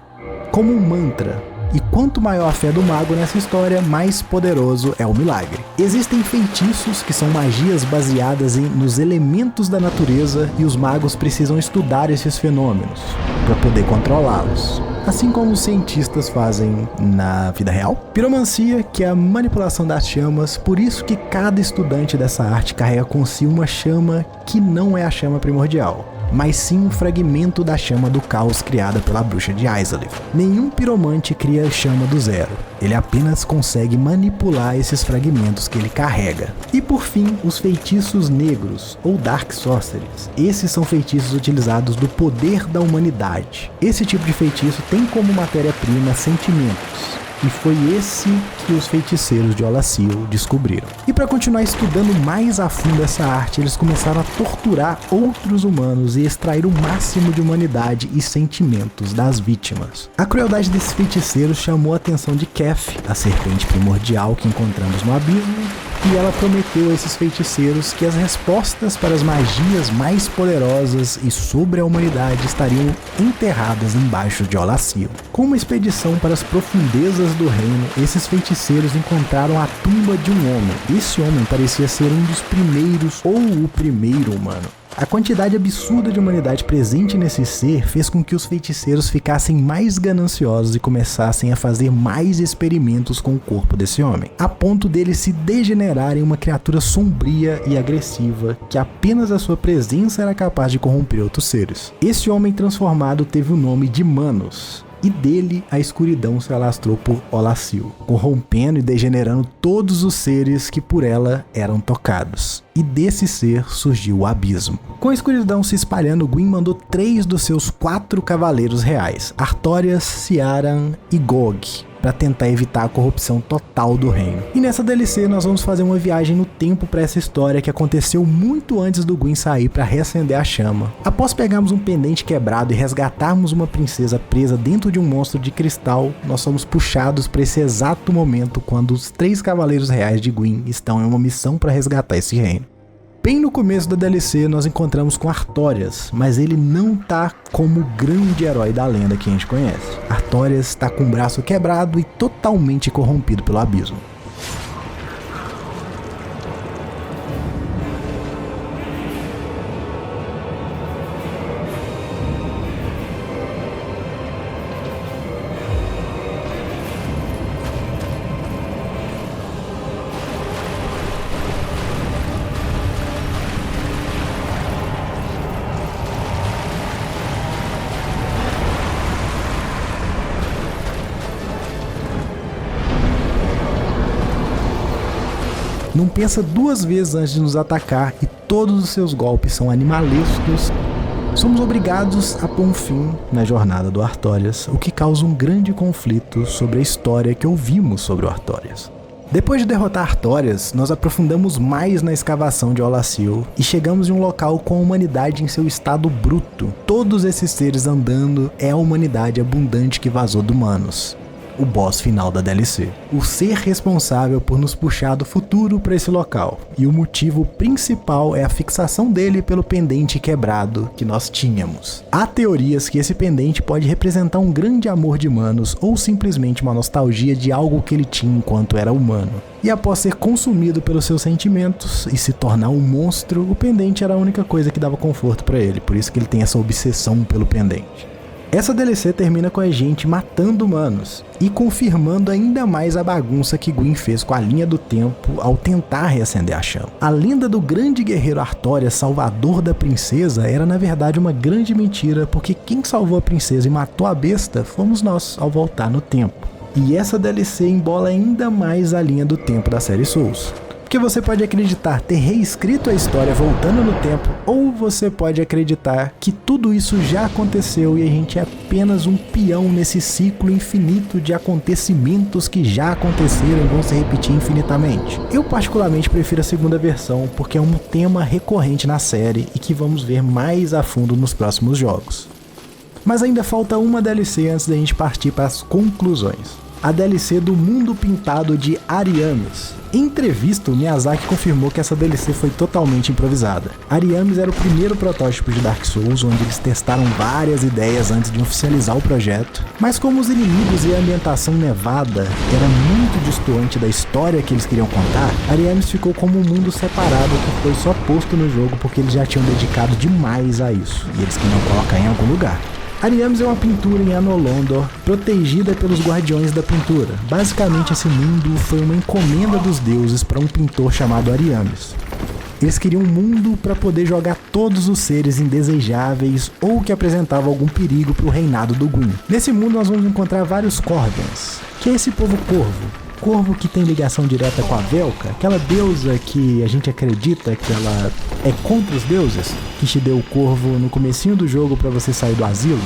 como um mantra. E quanto maior a fé do mago nessa história, mais poderoso é o milagre. Existem feitiços, que são magias baseadas nos elementos da natureza, e os magos precisam estudar esses fenômenos para poder controlá-los, assim como os cientistas fazem na vida real. Piromancia, que é a manipulação das chamas, por isso que cada estudante dessa arte carrega com si uma chama que não é a chama primordial. mas sim um fragmento da chama do caos criada pela bruxa de Izalith. Nenhum piromante cria chama do zero, ele apenas consegue manipular esses fragmentos que ele carrega. E por fim, os feitiços negros, ou Dark Sorceries. Esses são feitiços utilizados do poder da humanidade. Esse tipo de feitiço tem como matéria-prima sentimentos. E foi esse que os feiticeiros de Olassil descobriram. E para continuar estudando mais a fundo essa arte, eles começaram a torturar outros humanos e extrair o máximo de humanidade e sentimentos das vítimas. A crueldade desses feiticeiros chamou a atenção de Kef, a serpente primordial que encontramos no abismo, e ela prometeu a esses feiticeiros que as respostas para as magias mais poderosas e sobre a humanidade estariam enterradas embaixo de Olassil. Com uma expedição para as profundezas do reino, esses feiticeiros encontraram a tumba de um homem. Esse homem parecia ser um dos primeiros ou o primeiro humano. A quantidade absurda de humanidade presente nesse ser fez com que os feiticeiros ficassem mais gananciosos e começassem a fazer mais experimentos com o corpo desse homem, a ponto dele se degenerar em uma criatura sombria e agressiva que apenas a sua presença era capaz de corromper outros seres. Esse homem transformado teve o nome de Manos, e dele a escuridão se alastrou por Olassil, corrompendo e degenerando todos os seres que por ela eram tocados. E desse ser surgiu o abismo. Com a escuridão se espalhando, Gwyn mandou 3 dos seus 4 cavaleiros reais, Artorias, Ciaran e Gog, para tentar evitar a corrupção total do reino. E nessa DLC nós vamos fazer uma viagem no tempo para essa história que aconteceu muito antes do Gwyn sair para reacender a chama. Após pegarmos um pendente quebrado e resgatarmos uma princesa presa dentro de um monstro de cristal, nós somos puxados para esse exato momento quando os 3 cavaleiros reais de Gwyn estão em uma missão para resgatar esse reino. Bem no começo da DLC nós encontramos com Artorias, mas ele não tá como o grande herói da lenda que a gente conhece. Artorias está com o braço quebrado e totalmente corrompido pelo abismo. Não pensa 2 vezes antes de nos atacar e todos os seus golpes são animalescos. Somos obrigados a pôr um fim na jornada do Artorias, o que causa um grande conflito sobre a história que ouvimos sobre o Artorias. Depois de derrotar Artorias, nós aprofundamos mais na escavação de Olassil e chegamos em um local com a humanidade em seu estado bruto. Todos esses seres andando é a humanidade abundante que vazou do Manos, o boss final da DLC. O ser responsável por nos puxar do futuro para esse local. E o motivo principal é a fixação dele pelo pendente quebrado que nós tínhamos. Há teorias que esse pendente pode representar um grande amor de Manos ou simplesmente uma nostalgia de algo que ele tinha enquanto era humano. E após ser consumido pelos seus sentimentos e se tornar um monstro, o pendente era a única coisa que dava conforto para ele, por isso que ele tem essa obsessão pelo pendente. Essa DLC termina com a gente matando humanos e confirmando ainda mais a bagunça que Gwyn fez com a linha do tempo ao tentar reacender a chama. A lenda do grande guerreiro Artorias, salvador da princesa, era na verdade uma grande mentira, porque quem salvou a princesa e matou a besta fomos nós ao voltar no tempo. E essa DLC embola ainda mais a linha do tempo da série Souls. Porque você pode acreditar ter reescrito a história voltando no tempo, ou você pode acreditar que tudo isso já aconteceu e a gente é apenas um peão nesse ciclo infinito de acontecimentos que já aconteceram e vão se repetir infinitamente. Eu particularmente prefiro a segunda versão, porque é um tema recorrente na série e que vamos ver mais a fundo nos próximos jogos. Mas ainda falta uma DLC antes da gente partir para as conclusões. A DLC do Mundo Pintado de Ariamis. Em entrevista, o Miyazaki confirmou que essa DLC foi totalmente improvisada. Ariamis era o primeiro protótipo de Dark Souls, onde eles testaram várias ideias antes de oficializar o projeto, mas como os inimigos e a ambientação nevada era muito distante da história que eles queriam contar, Ariamis ficou como um mundo separado que foi só posto no jogo porque eles já tinham dedicado demais a isso, e eles queriam colocar em algum lugar. Ariamis é uma pintura em Anolondor, protegida pelos Guardiões da Pintura. Basicamente, esse mundo foi uma encomenda dos deuses para um pintor chamado Ariamis. Eles queriam um mundo para poder jogar todos os seres indesejáveis ou que apresentavam algum perigo para o reinado do Gwyn. Nesse mundo nós vamos encontrar vários Corvins, que é esse povo corvo que tem ligação direta com a Velka, aquela deusa que a gente acredita que ela é contra os deuses, que te deu o corvo no comecinho do jogo para você sair do asilo.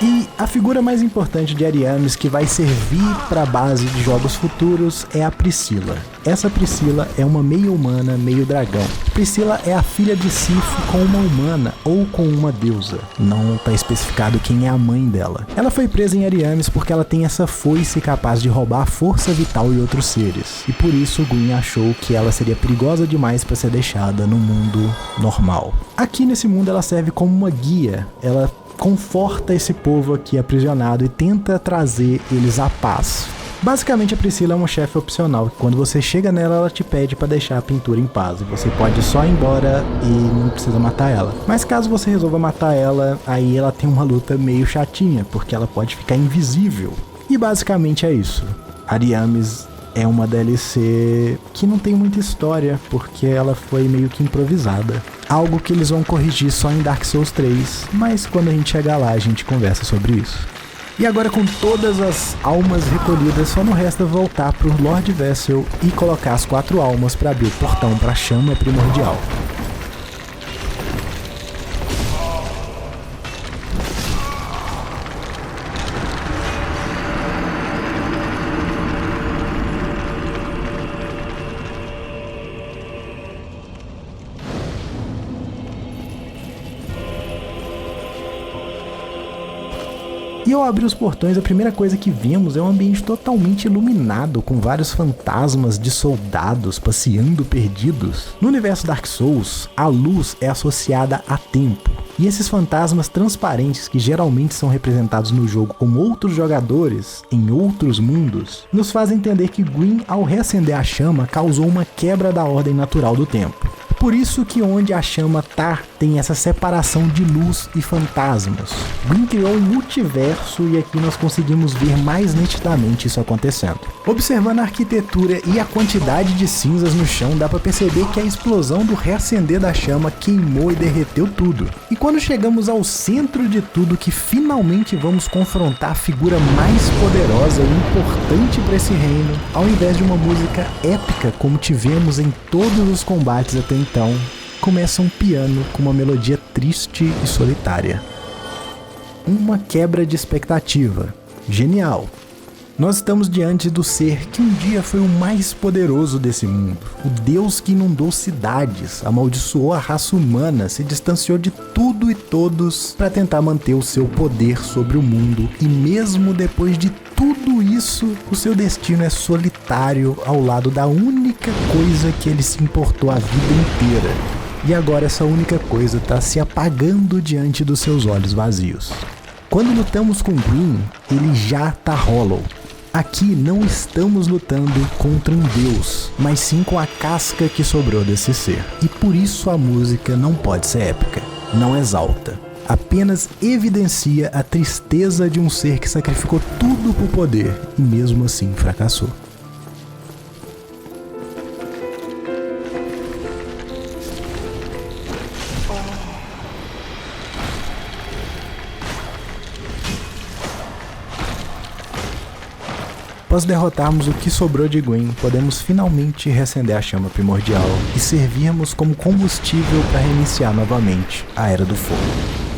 E a figura mais importante de Ariamis que vai servir para a base de jogos futuros é a Priscila. Essa Priscila é uma meio humana, meio dragão. Priscila é a filha de Sif com uma humana ou com uma deusa. Não está especificado quem é a mãe dela. Ela foi presa em Ariamis porque ela tem essa foice capaz de roubar a força vital de outros seres. E por isso o Gwyn achou que ela seria perigosa demais para ser deixada no mundo normal. Aqui nesse mundo ela serve como uma guia. Ela conforta esse povo aqui aprisionado e tenta trazer eles à paz. Basicamente a Priscila é uma chefe opcional, que quando você chega nela, ela te pede para deixar a pintura em paz, e você pode só ir embora e não precisa matar ela. Mas caso você resolva matar ela, aí ela tem uma luta meio chatinha, porque ela pode ficar invisível. E basicamente é isso. Ariamis é uma DLC que não tem muita história, porque ela foi meio que improvisada. Algo que eles vão corrigir só em Dark Souls 3, mas quando a gente chegar lá a gente conversa sobre isso. E agora, com todas as almas recolhidas, só não resta voltar pro Lord Vessel e colocar as 4 almas para abrir o portão para a chama primordial. E ao abrir os portões, a primeira coisa que vemos é um ambiente totalmente iluminado, com vários fantasmas de soldados passeando perdidos. No universo Dark Souls, a luz é associada a tempo. E esses fantasmas transparentes, que geralmente são representados no jogo como outros jogadores em outros mundos, nos fazem entender que Gwyn, ao reacender a chama, causou uma quebra da ordem natural do tempo. Por isso que onde a chama tá, tem essa separação de luz e fantasmas. Gwyn criou um multiverso e aqui nós conseguimos ver mais nitidamente isso acontecendo. Observando a arquitetura e a quantidade de cinzas no chão, dá pra perceber que a explosão do reacender da chama queimou e derreteu tudo. E quando chegamos ao centro de tudo, que finalmente vamos confrontar a figura mais poderosa e importante para esse reino, ao invés de uma música épica como tivemos em todos os combates até então, começa um piano com uma melodia triste e solitária. Uma quebra de expectativa. Genial! Nós estamos diante do ser que um dia foi o mais poderoso desse mundo. O deus que inundou cidades, amaldiçoou a raça humana, se distanciou de tudo e todos para tentar manter o seu poder sobre o mundo. E mesmo depois de tudo isso, o seu destino é solitário ao lado da única coisa que ele se importou a vida inteira. E agora essa única coisa está se apagando diante dos seus olhos vazios. Quando lutamos com Gwyn, ele já tá hollow. Aqui não estamos lutando contra um deus, mas sim com a casca que sobrou desse ser. E por isso a música não pode ser épica, não exalta. Apenas evidencia a tristeza de um ser que sacrificou tudo por poder e mesmo assim fracassou. Após derrotarmos o que sobrou de Gwyn, podemos finalmente reacender a chama primordial e servirmos como combustível para reiniciar novamente a Era do Fogo.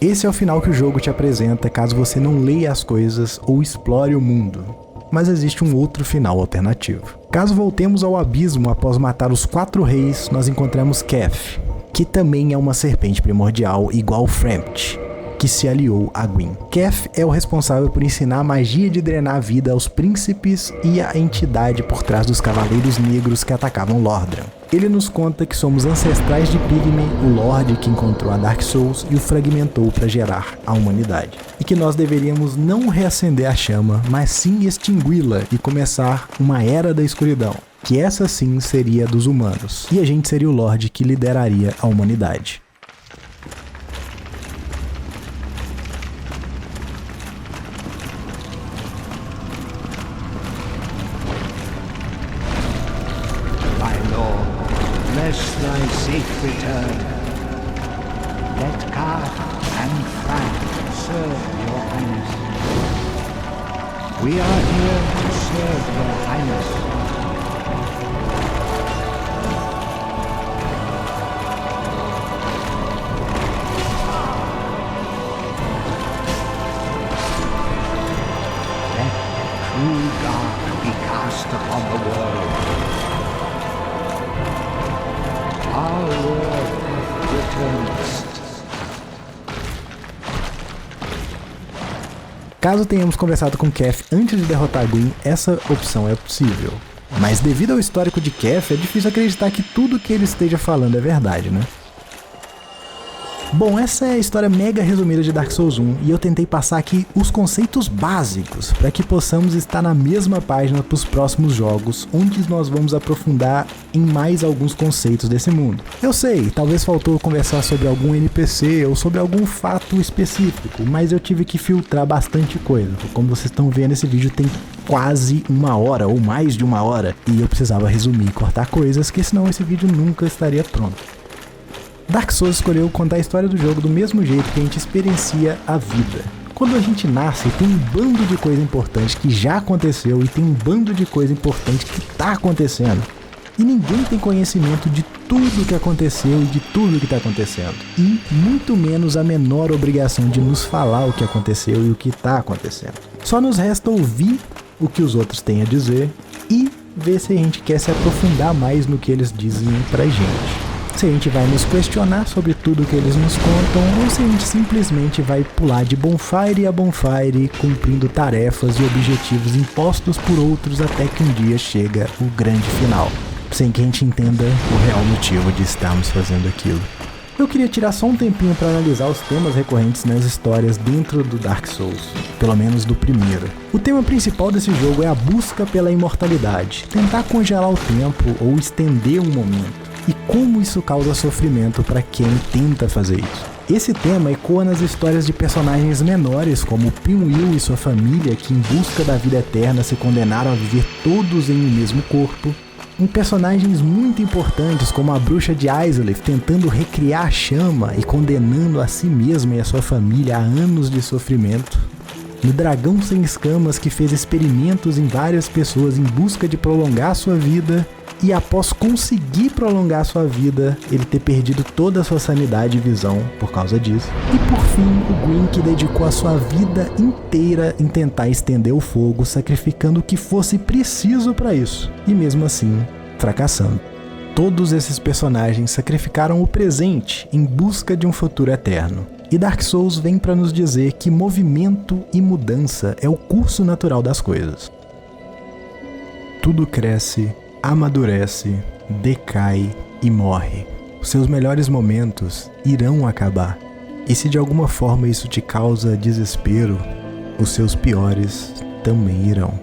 Esse é o final que o jogo te apresenta caso você não leia as coisas ou explore o mundo. Mas existe um outro final alternativo. Caso voltemos ao abismo após matar os 4 reis, nós encontramos Kef, que também é uma serpente primordial igual Frampt, que se aliou a Gwyn. Kef é o responsável por ensinar a magia de drenar a vida aos príncipes e a entidade por trás dos Cavaleiros Negros que atacavam Lordran. Ele nos conta que somos ancestrais de Pigme, o Lorde que encontrou a Dark Souls e o fragmentou para gerar a humanidade. E que nós deveríamos não reacender a chama, mas sim extingui-la e começar uma era da escuridão. Que essa sim seria dos humanos. E a gente seria o Lorde que lideraria a humanidade. Bless thy safe return. Let Karth and Fran serve your highness. We are here to serve your highness. Let true dark be cast upon the world. Our Lord returns. Caso tenhamos conversado com Kef antes de derrotar Gwyn, essa opção é possível. Mas devido ao histórico de Kef, é difícil acreditar que tudo que ele esteja falando é verdade, né? Bom, essa é a história mega resumida de Dark Souls 1 e eu tentei passar aqui os conceitos básicos para que possamos estar na mesma página para os próximos jogos, onde nós vamos aprofundar em mais alguns conceitos desse mundo. Eu sei, talvez faltou conversar sobre algum NPC ou sobre algum fato específico, mas eu tive que filtrar bastante coisa. Como vocês estão vendo, esse vídeo tem quase 1 hora ou mais de 1 hora e eu precisava resumir e cortar coisas, que senão esse vídeo nunca estaria pronto. Dark Souls escolheu contar a história do jogo do mesmo jeito que a gente experiencia a vida. Quando a gente nasce, tem um bando de coisa importante que já aconteceu e tem um bando de coisa importante que tá acontecendo. E ninguém tem conhecimento de tudo que aconteceu e de tudo que tá acontecendo. E muito menos a menor obrigação de nos falar o que aconteceu e o que tá acontecendo. Só nos resta ouvir o que os outros têm a dizer e ver se a gente quer se aprofundar mais no que eles dizem pra gente. Se a gente vai nos questionar sobre tudo que eles nos contam ou se a gente simplesmente vai pular de bonfire a bonfire, cumprindo tarefas e objetivos impostos por outros até que um dia chega o grande final, sem que a gente entenda o real motivo de estarmos fazendo aquilo. Eu queria tirar só um tempinho para analisar os temas recorrentes nas histórias dentro do Dark Souls, pelo menos do primeiro. O tema principal desse jogo é a busca pela imortalidade, tentar congelar o tempo ou estender um momento. E como isso causa sofrimento para quem tenta fazer isso. Esse tema ecoa nas histórias de personagens menores como Pinwheel e sua família que em busca da vida eterna se condenaram a viver todos em um mesmo corpo. Em personagens muito importantes como a bruxa de Izalith tentando recriar a chama e condenando a si mesma e a sua família a anos de sofrimento. No dragão sem escamas que fez experimentos em várias pessoas em busca de prolongar sua vida. E após conseguir prolongar sua vida, ele ter perdido toda a sua sanidade e visão por causa disso. E por fim, o Gwyn que dedicou a sua vida inteira em tentar estender o fogo, sacrificando o que fosse preciso para isso. E mesmo assim, fracassando. Todos esses personagens sacrificaram o presente em busca de um futuro eterno. E Dark Souls vem para nos dizer que movimento e mudança é o curso natural das coisas. Tudo cresce, amadurece, decai e morre. Os seus melhores momentos irão acabar. E se de alguma forma isso te causa desespero, os seus piores também irão.